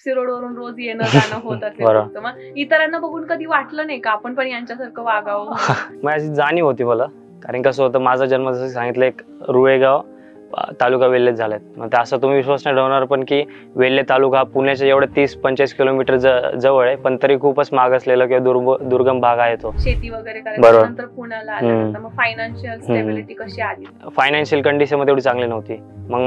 FC road वरून रोज येणं जाणं होत असेल, मग इतरांना बघून कधी वाटलं नाही का आपण पण यांच्यासारखं वागावं? माझी जाणीव होती मला, कारण कसं होतं, माझा जन्म जसं सांगितलं एक रुळेगाव तालुका वेल्हेत झालाय. मग असं तुम्ही विश्वास नाही ठेवणार पण की वेल्हे तालुका पुण्याच्या एवढं 30-45 किलोमीटर जवळ आहे, पण तरी खूपच मागासलेला किंवा दुर्गम भाग आहे तो. शेती वगैरे करायचं पुण्याला आल्यानंतर मग फायनान्शियल स्टेबिलिटी कशी आली? फायनान्शियल कंडिशन मध्ये एवढी चांगली नव्हती. मग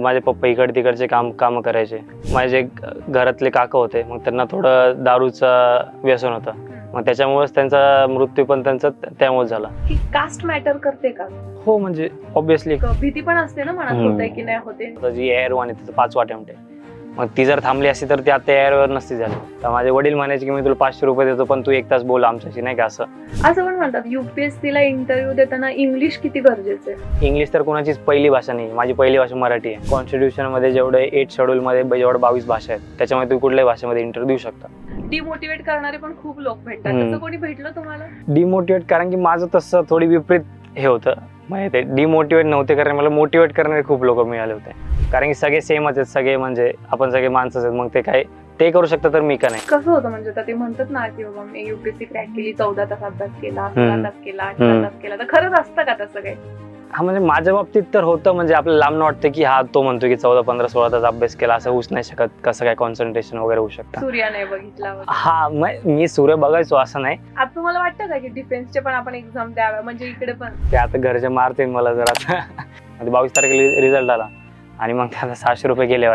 माझे पप्पा इकडे तिकडचे काम करायचे. माझे घरातले काका होते, मग त्यांना थोडं दारूचं व्यसन होतं, मग त्याच्यामुळेच त्यांचा मृत्यू पण त्यांचा त्यामुळे झाला. की कास्ट मॅटर करते का? हो, म्हणजे ऑब्विसली भीती पण असते ना मनात, होतंय की नाही होते. जी एअरवन आहे तिचं 5वा अटेम्प्ट आहे, मग ती जर थांबली असती तर ती आता एअरवर नसती झाली. तर माझे वडील म्हणायचे की मी तुला 500 रुपये देतो पण तू 1 तास बोल आमच्याशी, नाही का. असं पण म्हणतात युपीएससी ला इंटरव्ह्यू देताना इंग्लिश किती गरजेचं आहे? इंग्लिश तर कोणाचीच पहिली भाषा नाही, माझी पहिली भाषा मराठी आहे. कॉन्स्टिट्यूशन मध्ये जेवढे 8 शेड्यूल मध्ये जेवढे 22 भाषा आहेत, त्याच्यामध्ये तुम्ही कुठल्याही भाषेमध्ये इंटरव्ह्यू देऊ शकता. डिमोटिवेट करणारे पण खूप लोक भेटतात, तसं कोणी भेटलं तुम्हाला? डिमोटिवेट, कारण की माझं तसं थोडी विपरीत हे होतं, माहिती आहे. डिमोटिवेट नव्हते, कारण मला मोटिवेट करणारे खूप लोक मिळाले होते, कारण की सगळे सेमच आहेत, सगळे म्हणजे आपण सगळे माणसंच आहेत. मग ते काय ते करू शकतात तर मी का नाही. कसं होतं म्हणजे ते म्हणतात ना की बाबा मी युपीएससी क्रॅक केली, 14 तास अभ्यास केला, 16 तास केला, 18 तास केला, तर खरंच असतं का तसं काही? हा, म्हणजे माझ्या बाबतीत तर होतं. म्हणजे आपल्याला लांब वाटतं की हा तो म्हणतो की 14, 15, 16 तास अभ्यास केला, असं होऊच नाही शकत. कसं काय कॉन्सन्ट्रेशन वगैरे होऊ शकतं? सूर्य नाही बघितला? हा, मी सूर्य बघायचो असं नाही. आता तुम्हाला वाटतं का की डिफेन्सचे पण आपण एक्झाम द्याव्या, म्हणजे इकडे पण? ते आता घरचे मारतील मला जर आता 22 तारखेला रिझल्ट आला आणि मग त्याला 600 रुपये गेले.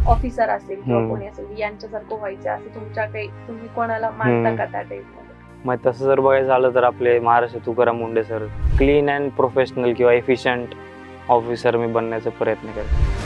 ऑफिसर असेल किंवा कोणी असेल यांच्यासारखं व्हायचं असं तुमच्या काही, तुम्ही कोणाला मानता का त्या टाईप मध्ये? मग तसं जर बघायचं झालं तर आपले Maharashtra Tukaram Munde sir, clean and professional किंवा एफिशियंट ऑफिसर मी बनण्याचा प्रयत्न करतो.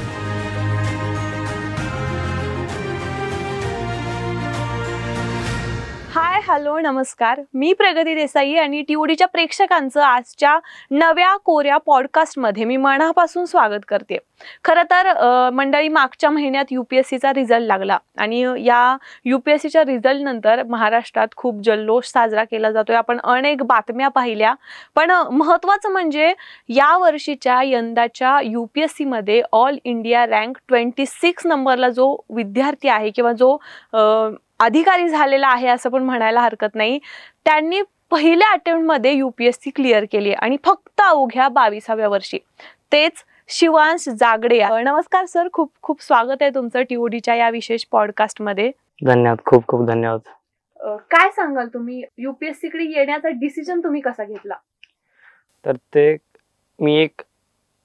हाय, हॅलो, नमस्कार. मी प्रगती देसाई आणि टीओडीच्या प्रेक्षकांचं आजच्या नव्या कोऱ्या पॉडकास्टमध्ये मी मनापासून स्वागत करते. खरं तर मंडळी, मागच्या महिन्यात युपीएससीचा रिझल्ट लागला आणि या युपीएससीच्या रिझल्ट नंतर महाराष्ट्रात खूप जल्लोष साजरा केला जातोय. आपण अनेक बातम्या पाहिल्या, पण महत्त्वाचं म्हणजे या वर्षीच्या यंदाच्या युपीएससीमध्ये ऑल इंडिया रँक 26 नंबरला जो विद्यार्थी आहे किंवा जो अधिकारी झालेला आहे असं पण म्हणायला हरकत नाही, त्यांनी पहिल्या अटेम्प्टमध्ये युपीएससी क्लिअर केली आणि फक्त अवघ्या 22व्या वर्षी. तेच शिवांश जागडे. नमस्कार सर, खूप खूप स्वागत आहे तुमचं टीओडीच्या या विशेष पॉडकास्टमध्ये. धन्यवाद, खूप खूप धन्यवाद. काय सांगाल तुम्ही, युपीएससी कडे येण्याचा डिसिजन तुम्ही कसा घेतला? तर ते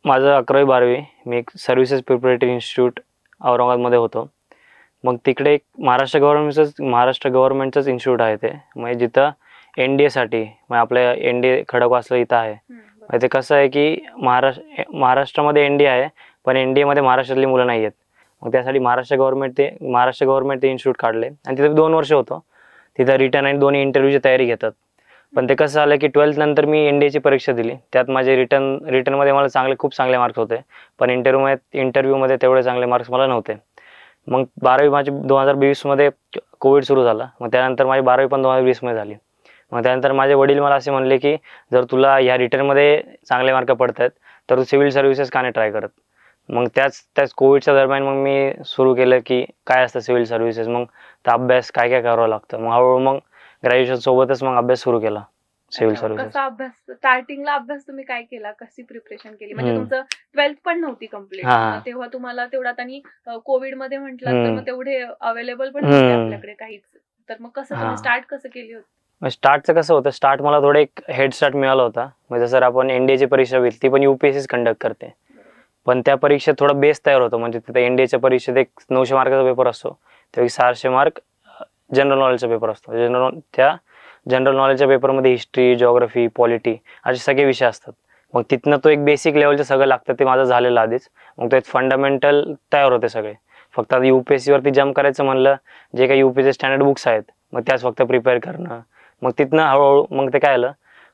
माझं 11वी-12वी मी एक सर्व्हिसेस प्रिपरेटरी इन्स्टिट्यूट औरंगाबादमध्ये होतो. मग तिकडे एक महाराष्ट्र गव्हर्नमेंटचंच इन्स्टिट्यूट आहे ते, म्हणजे जिथं NDA साठी, मग आपल्या NDA खडकवासला इथं आहे. ते कसं आहे की महाराष्ट्रामध्ये NDA आहे, पण NDA मध्ये महाराष्ट्रातली मुलं नाही आहेत. मग त्यासाठी महाराष्ट्र गव्हर्नमेंट ते इन्स्टिट्यूट काढले आणि तिथे 2 वर्ष होतो. तिथं रिटर्न आणि दोन्ही इंटरव्ह्यूची तयारी घेतात. पण ते कसं झालं की 12th नंतर मी NDAची परीक्षा दिली, त्यात माझे रिटर्नमध्ये मला खूप चांगले मार्क्स होते, पण इंटरव्ह्यूमध्ये तेवढे चांगले मार्क्स मला नव्हते. मग 12वी माझी 2020 मध्ये कोविड सुरू झाला, मग त्यानंतर माझी 12वी पण 2020 मध्ये झाली. मग त्यानंतर माझे वडील मला असे म्हणले की जर तुला ह्या रिटर्नमध्ये चांगले मार्क पडत आहेत तर तू सिव्हिल सर्व्हिसेस का नाही ट्राय करत. मग त्याच कोविडच्या दरम्यान मग मी सुरू केलं की काय असतं सिव्हिल सर्व्हिसेस, मग त्या अभ्यास काय काय करावं लागतं. मग हळूहळू मग ग्रॅज्युएशन सोबतच मग अभ्यास सुरू केला सिव्हिल सर्व्हिसेस. कसा अभ्यास, स्टार्टिंगला अभ्यास तुम्ही काय केला, कशी प्रिपरेशन केली? म्हणजे तुमचं 12th पण नव्हती कम्प्लीट तेव्हा, तुम्हाला तेवढ्यात आणि कोविड मध्ये म्हटलं तर मग तेवढे अवेलेबल पण नव्हते आपल्याकडे काहीच, तर मग कसं तुम्ही स्टार्ट कसं केली होती? स्टार्टचं कसं होतं, स्टार्ट मला थोडं एक हेड स्टार्ट मिळाला होता. म्हणजे जसं आपण NDAची परीक्षा होईल ती पण UPSC कंडक्ट करते, पण त्या परीक्षेत थोडा बेस तयार होतो. म्हणजे तिथे NDAच्या परीक्षेत एक 900 मार्काचा पेपर असतो, तो एक 600 मार्क जनरल नॉलेजचा पेपर असतो. त्या जनरल नॉलेजच्या पेपरमध्ये हिस्ट्री, जिओग्राफी, पॉलिटी असे सगळे विषय असतात. मग तिथनं तो एक बेसिक लेवलचं सगळं लागतं, ते माझं झालेलं आधीच. मग तो एक फंडामेंटल तयार होते सगळे. फक्त आता UPSC वरती जम्प करायचं म्हणलं, जे काही UPSC स्टँडर्ड बुक्स आहेत मग त्याच फक्त प्रिपेअर करणं. मग तिथनं हळूहळू मग ते काय आलं,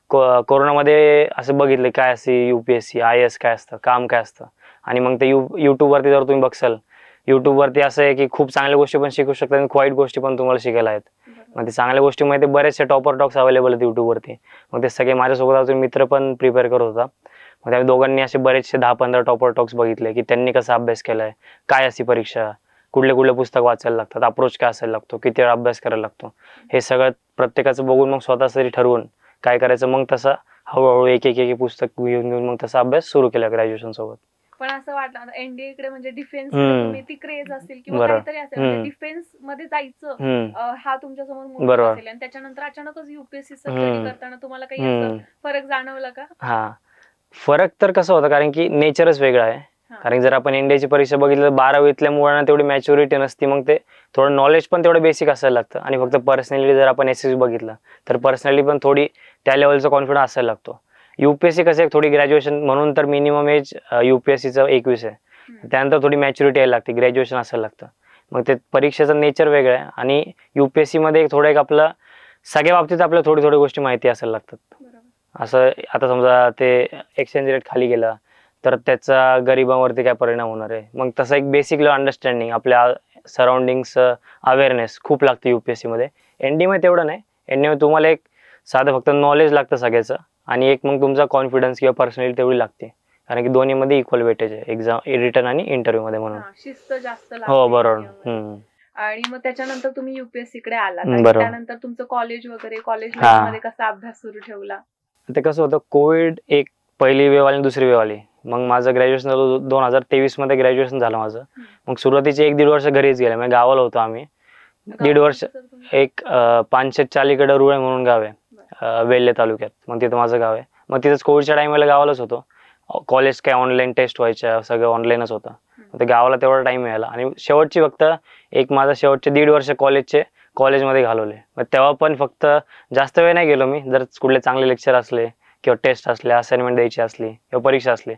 कोरोनामध्ये असं बघितलं काय असते UPSC, IAS काय असतं, काम काय असतं. आणि मग ते यूट्यूबवरती जर तुम्ही बघसाल, यूट्यूबवरती असं आहे की खूप चांगल्या गोष्टी पण शिकू शकतात आणि वाईट गोष्टी पण तुम्हाला शिकायला आहेत. मग ते चांगल्या गोष्टीमध्ये बरेचसे टॉपर टॉक्स अवेलेबल आहेत यूट्यूबवरती. मग ते सगळे माझ्यासोबत अजून मित्र पण प्रिपेअर करत होता. मग त्यामुळे दोघांनी असे बरेचसे 10-15 टॉपर टॉक्स बघितले की त्यांनी कसा अभ्यास केलाय, काय असती परीक्षा, कुठले कुठले पुस्तक वाचायला लागतात, अप्रोच काय असायला लागतो, किती वेळा अभ्यास करायला लागतो, हे सगळं प्रत्येकाचं बघून मग स्वतः तरी ठरवून काय करायचं, मग तसं हळूहळू एक एक एक पुस्तक घेऊन मग तसा अभ्यास सुरू केला ग्रॅज्युएशन सोबत. पण असं वाटलं एनडीए कडे म्हणजे डिफेन्स तुम्ही ती क्रेज असेल किंवा काहीतरी असेल म्हणजे डिफेन्स मध्ये जायचं हा तुमच्या समोर मोटिव्ह असेल आणि त्याच्यानंतर अचानकच युपीएससी स्टडी करताना तुम्हाला काही असं फरक जाणवला का? हा, फरक तर कसं होतं, कारण की नेचरच वेगळं आहे. कारण जर आपण इंडियाची परीक्षा बघितलं, 12वीतल्या मुलांना तेवढी मॅच्युरिटी नसती, मग ते थोडं नॉलेज पण तेवढं बेसिक असायला लागतं. आणि फक्त पर्सनॅलिटी जर आपण एसएससी बघितलं तर पर्सनॅलिटी पण थोडी त्या लेवलचा कॉन्फिडन्स असायला लागतो. युपीएससी कसं आहे, थोडी ग्रॅज्युएशन म्हणून तर मिनिमम एज युपीएससीचं 21 आहे, त्यानंतर थोडी मॅच्युरिटी यायला लागते, ग्रॅज्युएशन असायला लागतं. मग ते परीक्षेचं नेचर वेगळं आहे. आणि युपीएससी मध्ये थोडं एक आपलं सगळ्या बाबतीत आपल्याला थोडी थोडी गोष्टी माहिती असायला लागतात. असं आता समजा ते एक्सचेंज रेट खाली गेला तर त्याचा गरिबांवरती काय परिणाम होणार आहे, मग तसं एक बेसिक अंडरस्टँडिंग, आपल्या सराउंडिंग्स अवेअरनेस खूप लागते युपीएससी मध्ये. एनडीए मध्ये तेवढं नाही. एनडीए मध्ये तुम्हाला एक साधं फक्त नॉलेज लागतं सगळ्याचं, आणि एक मग तुमचा कॉन्फिडन्स किंवा पर्सनॅलिटी तेवढी लागते, कारण की दोन्हीमध्ये इक्वल वेटेज आहे, एक्झाम, रिटर्न आणि इंटरव्ह्यू मध्ये, म्हणून शिस्त जास्त लागते. हो बरोबर. आणि मग त्याच्यानंतर तुम्ही युपीएससी कडे आलात, त्यानंतर तुमचं कॉलेज वगैरे, कॉलेज मध्ये कसा अभ्यास सुरू ठेवला? ते कसं होतं, कोविड एक पहिली वेव आली, दुसरी वेव आली. मग माझं ग्रॅज्युएशन झालं 2023 मध्ये ग्रॅज्युएशन झालं माझं. मग सुरुवातीचे 1-1.5 वर्ष घरीच गेले, म्हणजे गावाला होतो आम्ही 1.5 वर्ष. एक पानशेतच्या अलीकडे रुळे म्हणून गाव आहे, वेल्हे तालुक्यात, मग तिथं माझं गाव आहे. मग तिथंच कोविडच्या टाइमला गावालाच होतो. कॉलेज काय ऑनलाईन टेस्ट व्हायच्या, सगळं ऑनलाईनच होतं. ते गावाला तेवढा टाइम मिळाला. आणि शेवटची फक्त माझा शेवटचे 1.5 वर्ष कॉलेजमध्ये घालवले. मग तेव्हा पण फक्त जास्त वेळ नाही गेलो मी. जर कुठले चांगले लेक्चर असले किंवा टेस्ट असले, असाइनमेंट द्यायची असली किंवा परीक्षा असली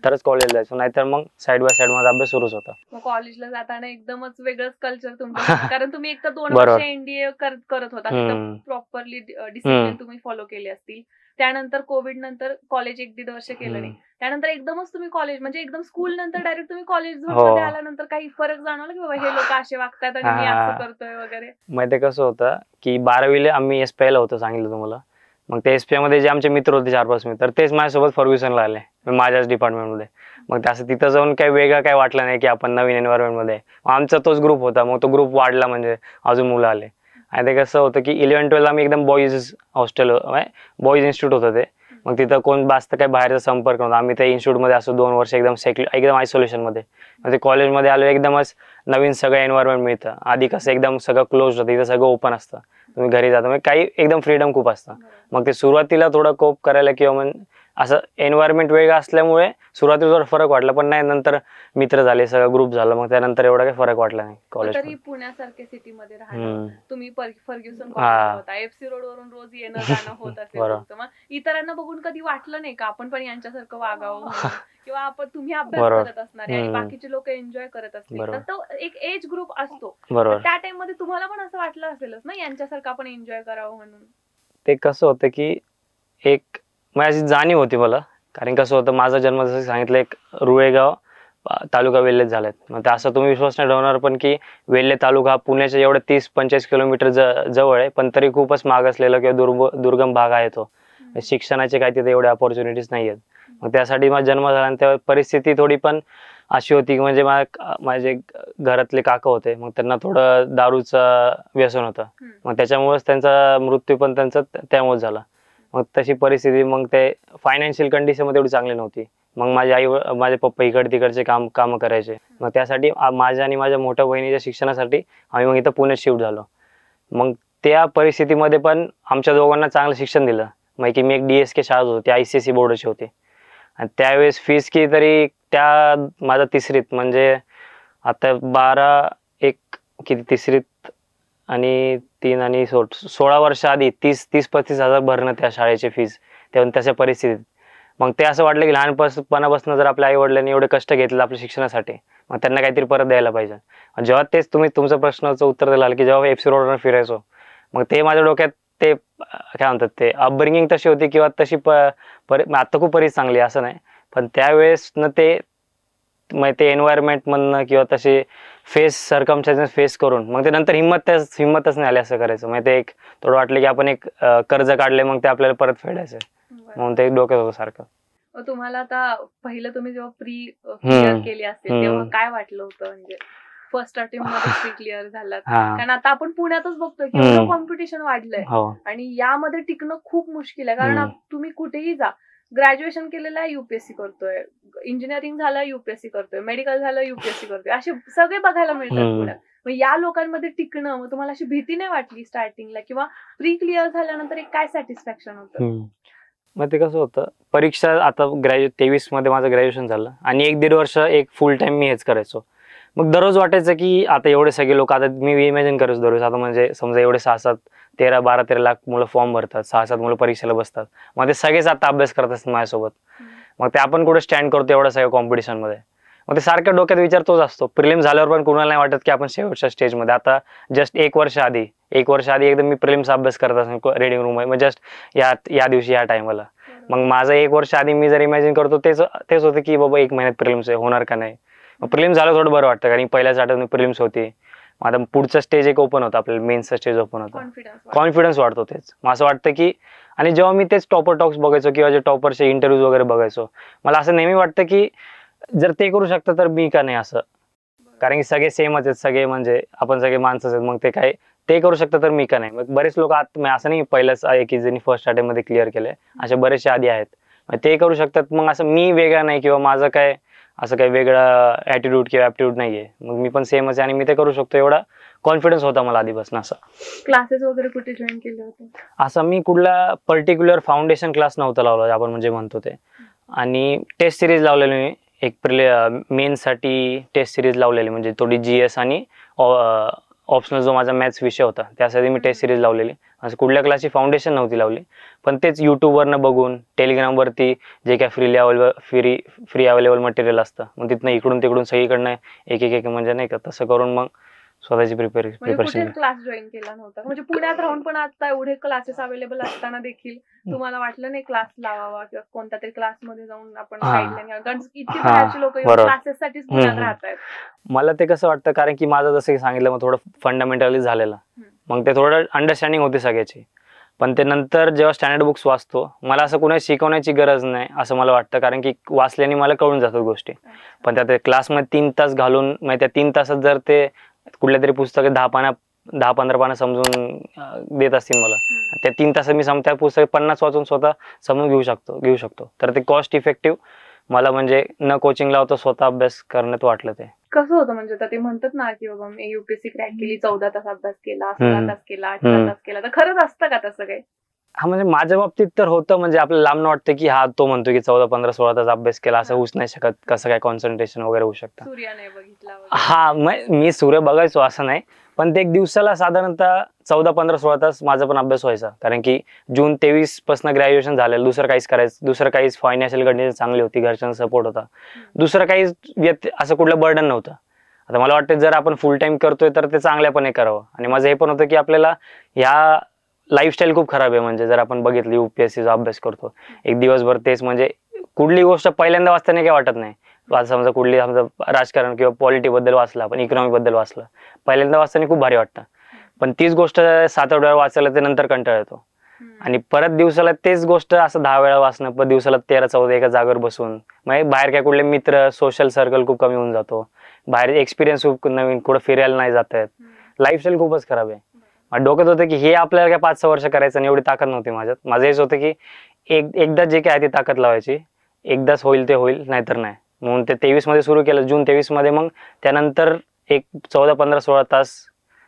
तरच कॉलेजला जायचो, नाहीतर मग साईड बाय साईड माझा अभ्यास सुरूच होता. मग कॉलेजला जाताना एकदमच वेगळंच कल्चर तुमचं, कारण तुम्ही एक तर 2 वर्ष एनडीए करत होता, प्रॉपरली डिसिप्लिन तुम्ही फॉलो केले असतील. त्यानंतर कोविड नंतर कॉलेज 1-1.5 वर्ष केलं नाही, त्यानंतर एकदमच तुम्ही कॉलेज, म्हणजे एकदम स्कूल नंतर डायरेक्ट तुम्ही कॉलेज मध्ये आल्यानंतर काही फरक जाणवला की बाबा हे लोक असे वागतात आणि मी असं करतोय वगैरे? माहिती कसं होतं की 12वीला आम्ही एसपीआयला होतो, सांगितलं तुम्हाला. मग ते एसपीआय मध्ये जे आमचे मित्र होते 4-5 मित्र, तेच माझ्यासोबत फर्ग्युसनला आले माझ्याच डिपार्टमेंटमध्ये. मग त्याचं तिथं जाऊन काही वेगळं काय वाटलं नाही की आपण नवीन एन्व्हायरमेंट मध्ये. आमचा तोच ग्रुप होता, मग तो ग्रुप वाढला, म्हणजे अजून मुलं आले. आणि ते कसं होतं की 11-12 आम्ही एकदम बॉईज हॉस्टेल, बॉईज इन्स्टिट्यूट होतं ते. मग तिथं कोण जास्त काही बाहेरचा संपर्क नव्हता. आम्ही त्या इन्स्टिट्यूटमध्ये असो 2 वर्ष एकदम आयसोलेशनमध्ये. मग ते कॉलेजमध्ये आलो, एकदमच नवीन सगळं एन्व्हायरमेंट मिळतं. आधी कसं एकदम सगळं क्लोज होतं, इथं सगळं ओपन असतं, तुम्ही घरी जाता, म्हणजे काही एकदम फ्रीडम खूप असतं. मग ते सुरुवातीला थोडं कोप करायला किंवा मग असं एन्व्हायरमेंट वेगळं असल्यामुळे सुरुवातीला थोडा फरक वाटला, पण नाही नंतर मित्र झाले, सगळं ग्रुप झालं, मग त्यानंतर एवढा काही फरक वाटला नाही कॉलेज. तरी पुण्यासारख्या सिटीमध्ये राहणं, तुम्ही फर्ग्युसन कॉलेजला होता, एफसी रोड वरून रोज येणं जाणं होत असेल तुमचं, मग इतरांना बघून कधी वाटलं नाही का आपण पण यांच्यासारखं वागावं, किंवा आपण, तुम्ही अभ्यास करत असणार आणि बाकीचे लोक एन्जॉय करत असतील, तर तो एक एज ग्रुप असतो, त्या टाइम मध्ये तुम्हाला पण असं वाटलं असेलच ना यांच्यासारखं आपण एन्जॉय करावं म्हणून? ते कसं होतं की एक माझी जाणीव होती मला, कारण कसं होतं, माझा जन्म जसं सांगितलं एक रुळेगाव तालुका वेल्हेत झालाय. मग ते असं तुम्ही विश्वास नाही ठेवणार, पण की वेल्हे तालुका हा पुण्याच्या एवढं 30-45 किलोमीटर जवळ आहे, पण तरी खूपच माग असलेला किंवा दुर्गम भाग आहे तो. शिक्षणाचे काही तिथे एवढे अपॉर्च्युनिटीज नाही आहेत. मग त्यासाठी माझा जन्म झाला, आणि तेव्हा परिस्थिती थोडी पण अशी होती की म्हणजे माझे घरातले काका होते, मग त्यांना थोडं दारूचं व्यसन होतं, मग त्याच्यामुळेच त्यांचा मृत्यू पण त्यांचा त्यामुळेच झाला. मग तशी परिस्थिती, मग ते फायनान्शियल कंडिशन मध्ये एवढी चांगली नव्हती. मग माझे पप्पा तिकडचे कामं करायचे. मग त्यासाठी माझ्या आणि माझ्या मोठ्या बहिणीच्या शिक्षणासाठी आम्ही मग इथं पुण्यात शिफ्ट झालो. मग त्या परिस्थितीमध्ये पण आमच्या दोघांना चांगलं शिक्षण दिलं. मग की मी एक DSK शाळेत होतो, ती ICSE बोर्डाची होती, आणि त्यावेळेस फीस की तरी माझा तिसरीत, म्हणजे आता तिसरीत आणि 3 आणि 16 वर्ष आधी 30-35 हजार भरणं त्या शाळेची फीस, तेव्हा तशा परिस्थितीत. मग ते असं वाटलं की लहानपणापासून जर आपल्या आई वडिलांनी एवढे कष्ट घेतले आपल्या शिक्षणासाठी, मग त्यांना काहीतरी परत द्यायला पाहिजे. जेव्हा तेच तुम्ही तुमच्या प्रश्नाचं उत्तर दिलं की जेव्हा एफसी रोडवर फिरायचो, मग ते माझ्या डोक्यात ते काय म्हणतात, ते अपब्रिंगिंग तशी होती किंवा तशी आता खूप परिस्थिती चांगली असं नाही, पण त्यावेळेस न ते एन्व्हायरमेंट मधनं किंवा तसे सरकमस्टन्सेस फेस करून मग ते नंतर हिंमतच नाही आली असं करायचं. मग ते एक थोडं वाटलं की आपण एक कर्ज काढले, मग ते आपल्याला परत फेडायचं, म्हणून ते डोक्यात होतं सारखं. तुम्हाला आता पहिलं तुम्ही जेव्हा प्री क्लिअर केली असेल तेव्हा काय वाटलं होतं, म्हणजे फर्स्ट अटेम्प्ट मध्ये क्लिअर झालात. हा कारण आता आपण पुण्यातच बघतोय की हम्म. एवढं कॉम्पिटिशन वाढलंय हो आणि यामध्ये टिकणं खूप मुश्किल आहे. कारण तुम्ही कुठेही जा, ग्रॅज्युएशन केलेलं आहे युपीएससी करतोय, इंजिनिअरिंग झालं युपीएससी करतोय, मेडिकल झालं युपीएससी करतोय, असे सगळे बघायला मिळतात पुण्यात. मग या लोकांमध्ये टिकणं, मग तुम्हाला अशी भीती नाही वाटली स्टार्टिंगला, किंवा प्री क्लिअर झाल्यानंतर एक काय सॅटिस्फॅक्शन होतं? मग ते कसं होतं, परीक्षा आता 23 मध्ये माझं ग्रॅज्युएशन झालं आणि 1-1.5 वर्ष एक फुल टाइम मी हेच करायचो. मग दररोज वाटायचं की आता एवढे सगळे लोक, आता मी इमॅजिन करायचो दररोज, आता म्हणजे समजा एवढे 6-7 12-13 लाख मुलं फॉर्म भरतात, 6-7 मुलं परीक्षेला बसतात, मग ते सगळेच आता अभ्यास करत असतात माझ्यासोबत. मग ते आपण कुठे स्टँड करतो एवढं सगळं कॉम्पिटिशन मध्ये. मग ते सारख्या डोक्यात विचार तोच असतो. प्रिलिम झाल्यावर पण कुणाला नाही वाटत की आपण शेवटच्या स्टेजमध्ये. आता जस्ट 1 वर्ष आधी एकदम मी प्रिलिम्स अभ्यास करत असतो रिडिंग रूम मध्ये, जस्ट या दिवशी या टायमाला. मग माझं 1 वर्ष आधी मी जर इमॅजिन करतो तेच होतं की बाबा 1 महिन्यात प्रिलिम्स आहे, होणार का नाही. मग प्रिलिम्स झालं थोडं बरं वाटतं, कारण पहिल्याच आठवड्यात प्रिलिम्स होती. आता पुढचा स्टेज एक ओपन होता, आपल्याला मेन्सचा स्टेज ओपन होता, कॉन्फिडन्स वाढतो तेच. मग असं वाटतं की, आणि जेव्हा मी तेच टॉपर टॉक्स बघायचो किंवा जे टॉपरचे इंटरव्ह्यूज वगैरे बघायचो, मला असं नेहमी वाटतं की जर ते करू शकतं तर मी का नाही असं. कारण की सगळे सेमच आहेत, सगळे म्हणजे आपण सगळे माणसंच आहेत, मग ते काय ते करू शकतं तर मी का नाही. मग बरेच लोक असं नाही पहिलंच आहे की ज्यांनी फर्स्ट अटेम्प्ट मध्ये क्लिअर केलंय, असे बरेचसे आधी आहेत, मग ते करू शकतात. मग असं मी वेगळा नाही किंवा माझं काय असं काही वेगळा ऍटिट्यूड किंवा ऍप्टिट्यूड नाहीये, मग मी पण सेमच आहे आणि मी ते करू शकतो एवढा कॉन्फिडन्स होता मला आधीपासून. असं क्लासेस वगैरे कुठे जॉईन केले होते? असं मी कुठला पर्टिक्युलर फाउंडेशन क्लास नव्हता लावला, आपण म्हणजे म्हणतो ते. आणि टेस्ट सिरीज लावलेली मी एक मेन्ससाठी टेस्ट सिरीज लावलेली, म्हणजे थोडी GS आणि ऑप्शनल जो माझा मॅथ्स विषय होता त्यासाठी मी टेस्ट सिरीज लावलेली. असं कुठल्या क्लासची फाउंडेशन नव्हती लावली, पण तेच युट्यूबवरनं बघून, टेलिग्रामवरती जे काय फ्री अवेलेबल मटेरियल असतं, मग तिथनं इकडून तिकडून सगळीकडनं एक म्हणजे नाही का तसं करून मग स्वतःची प्रिपरेशन. क्लास जॉईन केला नव्हता म्हणजे पुण्यात राहून पण आता एवढे क्लासेस अवेलेबल असताना देखील तुम्हाला वाटलं नाही क्लास लावावा किंवा कोणत्या तरी क्लास मध्ये जाऊन आपण गाईडलाईन घ्यावं? कारण इतकी बाहेरची लोक क्लासेस साठीच पुण्यात राहतात. मला ते कसं वाटतं, कारण की माझं जसं सांगितलं मग थोडं फंडामेंटली झालेलं, मग ते थोडं अंडरस्टँडिंग होती सगळ्याची. पण ते नंतर जेव्हा स्टँडर्ड बुक्स वाचतो, मला असं कुणाला शिकवण्याची गरज नाही असं मला वाटतं, कारण की वाचल्याने मला कळून जातात गोष्टी. पण त्या क्लासमध्ये 3 तास घालून, मग त्या 3 तासात जर ते कुठल्या तरी पुस्तक 10-15 पानं समजून देत असतील मला, त्या 3 तासात मी त्या पुस्तक 50 वाचून स्वतः समजून घेऊ शकतो. तर ते कॉस्ट इफेक्टिव्ह मला, म्हणजे न कोचिंग लावता स्वतः अभ्यास करण्यात वाटलं. ते कसं होतं म्हणजे ते म्हणतात ना की बाबा मी युपीएससी क्रॅक केली, 14 तास अभ्यास केला, 16 तास केला, 18 तास केला, तर खरंच असतं का तसं काही? हा, म्हणजे माझ्या बाबतीत तर होतं. म्हणजे आपल्याला लांब वाटतं की हा तो म्हणतो की 14-15-16 तास अभ्यास केला, असं होऊच नाही शकत. कसं काय कॉन्सन्ट्रेशन वगैरे होऊ शकतं. सूर्य नाही बघितला? हा, मी सूर्य बघायचो असं नाही, पण ते एक दिवसाला साधारणतः 14-15-16 तास माझा पण अभ्यास व्हायचा. कारण की जून 23 पासून ग्रॅज्युएशन झालेलं, दुसरं काहीच फायनान्शियल कंडिशन चांगली होती, घरच्यांचा सपोर्ट होता, दुसरं काहीच असं कुठलं बर्डन नव्हतं. आता मला वाटतं जर आपण फुल टाइम करतोय तर ते चांगल्यापणे करावं. आणि माझं हे पण होतं की आपल्याला ह्या लाईफस्टाईल खूप खराब आहे. म्हणजे जर आपण बघितलं UPSCचा अभ्यास करतो एक दिवसभर तेच, म्हणजे कुठली गोष्ट पहिल्यांदा वाचताना काय वाटत नाही. समजा राजकारण किंवा पॉलिटी बद्दल वाचलं, आपण इकॉनॉमी बद्दल वाचलं, पहिल्यांदा वाचताना खूप भारी वाटतं. पण तीच गोष्ट 7-8 वेळा वाचायला ते नंतर कंटाळा येतो. आणि परत दिवसाला तेच गोष्ट असं 10 वेळा वाचणं, पण दिवसाला 13-14 एका जागेवर बसून, म्हणजे बाहेर काय कुठले मित्र, सोशल सर्कल खूप कमी होऊन जातो, बाहेर एक्सपिरियन्स खूप नवीन, कुठं फिरायला नाही जात आहेत, लाईफस्टाईल खूपच खराब आहे. डोक्यात होतं की हे आपल्याला काय 5-6 वर्ष करायचं आणि एवढी ताकद नव्हती माझ्यात. माझं हेच होतं की एकदा जे काय ती ताकद लावायची, एकदाच होईल ते होईल, नाहीतर नाही. म्हणून ते 23 मध्ये सुरू केलं, जून 23 मध्ये. मग त्यानंतर एक 14-15-16 तास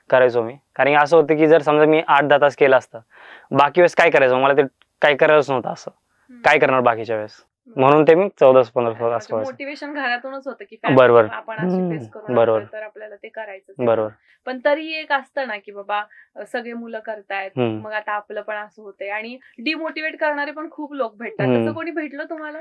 करायचो मी. कारण असं होतं की जर समजा मी 8-10 तास केलं असतं, बाकी वेळेस काय करायचं, मला ते काय करायचं नव्हतं. असं काय करणार बाकीच्या वेळेस, म्हणून ते मी 14-15 तास मोटिवेशन घरातूनच होतं की बरोबर बरोबर तर आपल्याला ते करायचं. बरोबर. पण तरी एक असतं ना की बाबा सगळे मुलं करतायत, मग आता आपलं पण असं होतंय, आणि डिमोटिवेट करणारे पण खूप लोक भेटतात. तसं कोणी भेटलं तुम्हाला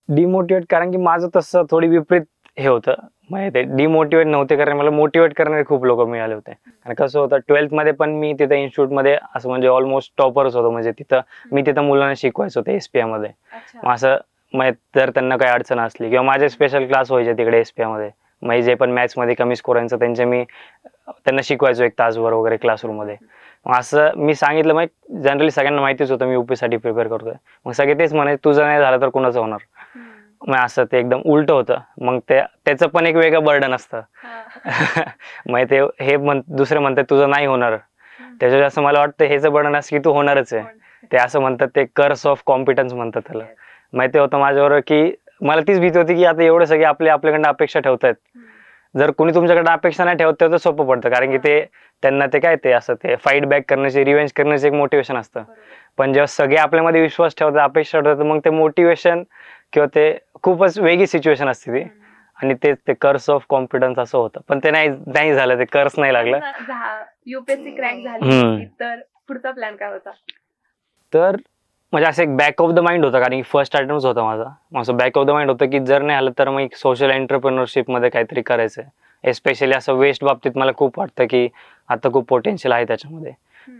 डिमोटिवेट? कारण की माझं तसं थोडी विपरीत हे होतं, माहिती आहे. डिमोटिवेट नव्हते, कारण मला मोटिवेट करणारे खूप लोक मिळाले होते. आणि कसं होतं, 12th मध्ये पण मी तिथं इन्स्टिट्यूट मध्ये असं म्हणजे ऑलमोस्ट टॉपरच होतो. म्हणजे तिथं मुलांना शिकवायचं होतं SPI मध्ये. असं जर त्यांना काही अडचण असली किंवा माझे स्पेशल क्लास व्हायचे तिकडे SPI मध्ये, मग जे पण मॅथ्स मध्ये कमी स्कोरांचं मी त्यांना शिकवायचो 1 तासभर वगैरे क्लासरूम मध्ये. मग असं मी सांगितलं, मग जनरली सगळ्यांना माहितीच होतं मी UP साठी प्रिपेअर करतोय. मग सगळे तेच म्हणायचे, तुझं नाही झालं तर कुणाचं होणार. मग असं ते एकदम उलट होतं. मग त्याचं पण एक वेगळं बर्डन असतं. मग ते हे दुसरे म्हणतात तुझं नाही होणार, त्याच्या जास्त मला वाटतं हेच बर्डन असं की तू होणारच आहे. ते असं म्हणतात, ते कर्स ऑफ कॉम्पिटन्स म्हणतात त्याला. माहिती होतं माझ्यावर की मला तीच भीती होती की आता एवढे सगळे आपल्याकडनं अपेक्षा ठेवतायत, जर कोणी तुमच्याकडे अपेक्षा नाही ठेवत तर सोपं पडतं, कारण की ते त्यांना ते काय ते असं ते फाईट बॅक करण्याचे, रिव्हेंज करण्याचे एक मोटिवेशन असतं. पण जेव्हा सगळे आपल्यामध्ये विश्वास ठेवतात, अपेक्षा ठेवतात, मग ते मोटिवेशन किंवा ते खूपच वेगळी सिच्युएशन असते ती. आणि ते कर्स ऑफ कॉन्फिडन्स असं होतं. पण ते नाही झालं, ते कर्स नाही लागलं. युपीएससी क्रॅक झाली तर पुढचा प्लॅन काय होता? तर म्हणजे असं एक बॅक ऑफ द माइंड होता, कारण की फर्स्ट अटेम्प्ट होता माझा. असं बॅक ऑफ द माइंड होतं की जर नाही आलं तर मग एक सोशल एंटरप्रेन्योरशिप मध्ये काहीतरी करायचंय. एस्पेशली असं वेस्ट बाबतीत मला खूप वाटतं की आता खूप पोटेन्शियल आहे त्याच्यामध्ये.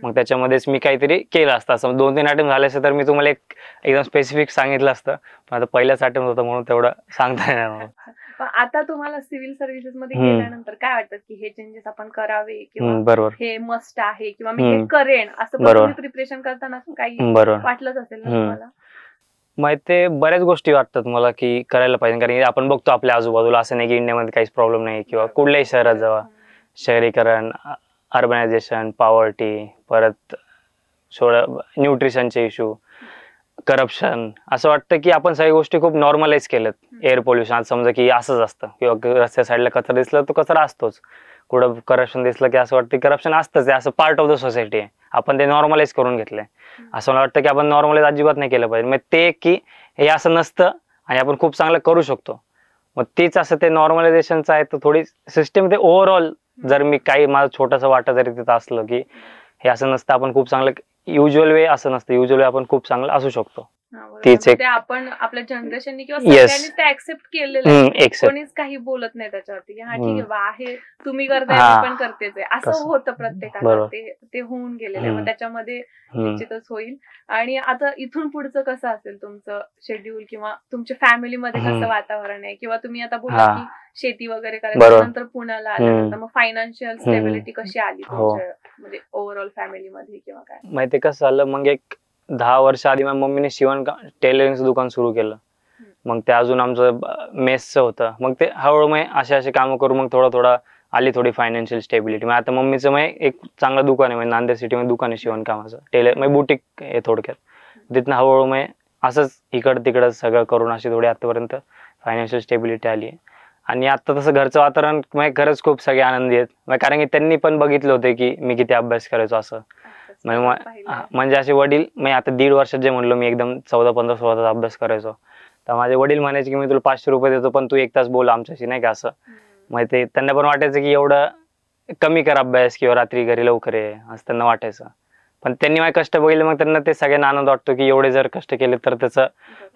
मग त्याच्यामध्येच मी काहीतरी केलं असतं. असं 2-3 अटेम्प्ट झाले असते तर मी तुम्हाला एकदम स्पेसिफिक सांगितलं असतं, पण आता पहिलाच अटेम्प्ट होता म्हणून तेवढं सांगता येणार मला. आता तुम्हाला सिव्हिल सर्व्हिसेस मध्ये गेल्यानंतर काय वाटतं की हे चेंजेस आपण करावे किंवा बरोबर, हे मस्ट आहे किंवा मी हे करेन असं बरोबर, प्रिपरेशन करताना काही बरोबर. वाटलंच असेल ना तुम्हाला? ते बऱ्याच गोष्टी वाटतात मला की करायला पाहिजे, कारण की आपण बघतो आपल्या आजूबाजूला, असं नाही की इंडियामध्ये काहीच प्रॉब्लेम नाही किंवा कुठल्याही शहरात जावा, शहरीकरण, अर्बनायझेशन, पॉवर्टी, परत न्यूट्रिशनचे इश्यू, करप्शन, असं वाटतं की आपण सगळ्या गोष्टी खूप नॉर्मलाइज केल्यात. एअर पोल्युशन आज समजा की असंच असतं, किंवा रस्त्या साईडला कचरा दिसला तो कचरा असतोच, कुठं करप्शन दिसलं की असं वाटतं करप्शन असतंच, असं पार्ट ऑफ द सोसायटी आहे. आपण ते नॉर्मलाइज करून घेतलंय. असं मला वाटतं की आपण नॉर्मलाइज अजिबात नाही केलं पाहिजे. मग ते की हे असं नसतं आणि आपण खूप चांगलं करू शकतो. मग तेच असं ते नॉर्मलायझेशनचं आहे, तर थोडी सिस्टम ते ओव्हरऑल जर मी काही माझं छोटंसं वाटा जरी तिथं असलं की हे असं नसतं, आपण खूप चांगलं युज्युअल वे असं नसतं, युज्युअल वे आपण खूप चांगलं असू शकतो. तीच एक आपण आपल्या जनरेशननी किंवा सगळ्यांनी ते ऍक्सेप्ट केलेलं आहे. कोणीच काही बोलत नाही त्याच्यावरती. हा ठीक आहे बा, आहे तुम्ही करताय मी पण करतेच आहे असं होतं प्रत्येकाला. ते होऊन गेलेलं आहे. मग त्याच्यामध्ये निश्चितच होईल. आणि आता इथून पुढचं कसं असेल तुमचं शेड्यूल किंवा तुमच्या फॅमिलीमध्ये कसं वातावरण आहे, किंवा तुम्ही आता बोला की शेती वगैरे करायचं, नंतर पुण्याला आल्यानंतर मग फायनान्शियल स्टेबिलिटी कशी आली तुमच्या म्हणजे ओव्हरऑल फॅमिलीमध्ये किंवा काय? माहिती कसं झालं, मग एक 10 वर्ष आधी माझ्या मम्मीने टेलरिंगचं दुकान सुरू केलं. मग ते अजून आमचं मेसचं होतं. मग ते हळूहळू मग असे कामं करू मग थोडं आली थोडी फायनान्शियल स्टेबिलिटी. मग आता मम्मीचं मग एक चांगलं दुकान आहे, म्हणजे नांदेड सिटीमध्ये दुकान आहे शिवणकामाचं, टेलर म्हणजे बुटीक आहे थोडक्यात. तिथनं हळूहळू मग असंच इकडं तिकडं सगळं करून अशी थोडी आतापर्यंत फायनान्शियल स्टेबिलिटी आली आहे. आणि आता तसं घरचं वातावरण मग खरंच खूप सगळे आनंदी आहेत, कारण की त्यांनी पण बघितलं होते की मी किती अभ्यास करायचो असं. म्हणजे असे वडील, मी आता 1.5 वर्षात जे म्हणलो मी एकदम 14-15-16 तास अभ्यास करायचो, तर माझे वडील म्हणायचे की मी तुला 500 रुपये देतो पण तू 1 तास बोल आमच्याशी, नाही का असं. मग ते त्यांना पण वाटायचं की एवढं कमी कर अभ्यास किंवा रात्री घरी लवकर ये, असं त्यांना वाटायचं. पण त्यांनी माझे कष्ट बघितले, मग त्यांना ते सगळ्यांना आनंद वाटतो की एवढे जर कष्ट केले तर त्याचं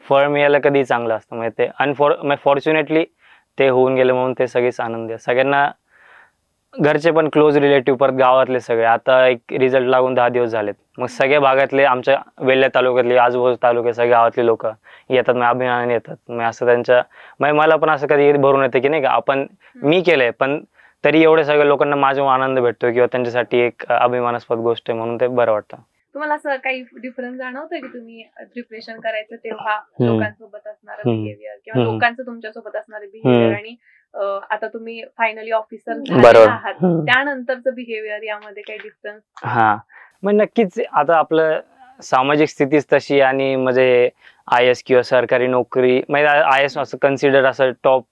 फळ मिळायला कधीही चांगलं असतं. म्हणजे ते फॉर्च्युनेटली ते होऊन गेले म्हणून ते सगळेच आनंदी आहे. सगळ्यांना घरचे पण क्लोज रिलेटिव्ह, परत गावातले सगळे. आता एक रिझल्ट लागून 10 दिवस झालेत, मग सगळ्या भागातले, आमच्या वेल्हा तालुक्यातले, आजूबाजू तालुक्यात सगळे गावातले लोक येतात, मग अभिमानाने येतात. मग असं त्यांच्या मला पण असं कधी भरून येते की नाही का आपण मी केलंय, पण तरी एवढ्या सगळ्या लोकांना माझा आनंद भेटतो किंवा त्यांच्यासाठी एक अभिमानास्पद गोष्ट आहे, म्हणून ते बरं वाटतं. तुम्हाला असं काही डिफरन्स जाणवतं की तुम्ही प्रिपरेशन करायचं तेव्हा लोकांसोबत असणार बिहेवियर किंवा लोकांचं तुमच्यासोबत असणारे बिहेवियर, आणि आता तुम्ही फायनली ऑफिसर झाले आहात त्यानंतरचं बिहेवियर, यामध्ये काही डिफरन्स? मग नक्कीच आता आपलं सामाजिक स्थितीच तशी, आणि म्हणजे IAS किंवा सरकारी नोकरी, म्हणजे IAS असं कन्सिडर असं टॉप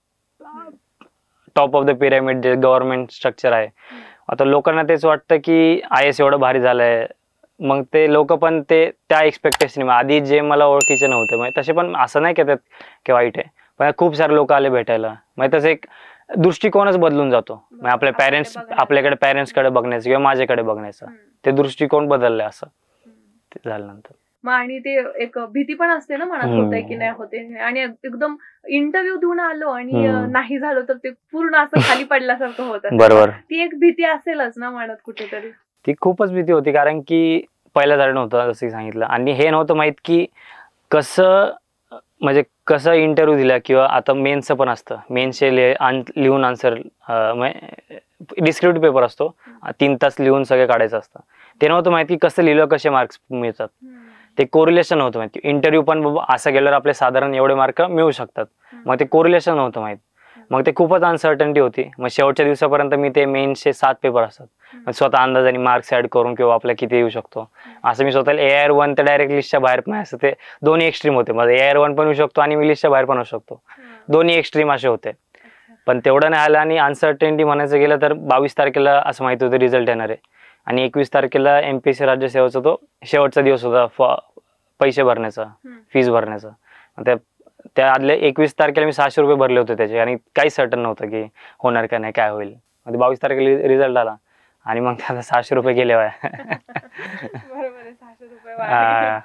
ऑफ द पिरामिड जे गव्हर्नमेंट स्ट्रक्चर आहे. आता लोकांना तेच वाटतं की IAS एवढं भारी झालंय, मग ते लोक पण ते त्या एक्सपेक्टेशन, आधी जे मला ओळखीचे नव्हते, म्हणजे तसे पण असं नाही की त्यात की वाईट आहे, पण खूप सारे लोक आले भेटायला, म्हणजे तसं एक दृष्टिकोनच बदलून जातो. मग आपल्याकडे पॅरेंट्सकडे बघण्याचं किंवा माझ्याकडे बघण्याचं ते दृष्टिकोन बदललंय असं ते झाल्यानंतर. मग आणि ते एक भीती पण असते ना मनात, होतंय की नाही होते, आणि एकदम इंटरव्ह्यू देऊन आलो आणि नाही झालं तर ते पूर्ण असं खाली पडल्यासारखं होतं. बरोबर, ती एक भीती असेलच ना मनात कुठेतरी. ती खूपच भीती होती, कारण की पहिलं झालं नव्हतं जसं सांगितलं, आणि हे नव्हतं माहित की कसं इंटरव्ह्यू दिला, किंवा आता मेन्सचं पण असतं, मेन्सचे लिहून आन्सर, डिस्क्रिप्टिव्ह पेपर असतो, 3 तास लिहून सगळे काढायचं असतं. ते नव्हतं माहिती कसं लिहिलं कसे मार्क्स मिळतात, ते कोरिलेशन नव्हतं माहित. इंटरव्ह्यू पण बाबा असं गेल्यावर आपले साधारण एवढे मार्क मिळू शकतात, मग ते कोरिलेशन नव्हतं माहित. मग ते खूपच अनसर्टन्टी होती. मग शेवटच्या दिवसापर्यंत मी ते मेन्सचे 7 पेपर असतात, मग स्वतः अंदाजाने मार्क्स ऍड करून किंवा आपल्या किती येऊ शकतो असं मी स्वतःला AR1 तर डायरेक्ट लिस्टच्या बाहेर पण असं ते दोन्ही एक्स्ट्रीम होते. माझं AR1 पण होऊ शकतो आणि मी लिस्टच्या बाहेर पण होऊ शकतो, दोन्ही एक्स्ट्रीम असे होते. पण तेवढं नाही आलं. आणि अनसर्टन्टी म्हणायचं गेलं तर 22 तारखेला असं माहिती होतं रिझल्ट येणार आहे, आणि 21 तारखेला MPSC राज्यसेवेचा तो शेवटचा दिवस होता पैसे भरण्याचा, फीस भरण्याचा. त्या आदल्या 21 तारखेला मी 600 रुपये भरले होते त्याचे, आणि काही सर्टन नव्हतं की होणार का नाही, काय होईल. मग 22 तारखेला रिझल्ट आला आणि मग त्याला 600 रुपये गेले वाया. बरोबर आहे, 600 रुपये वाया.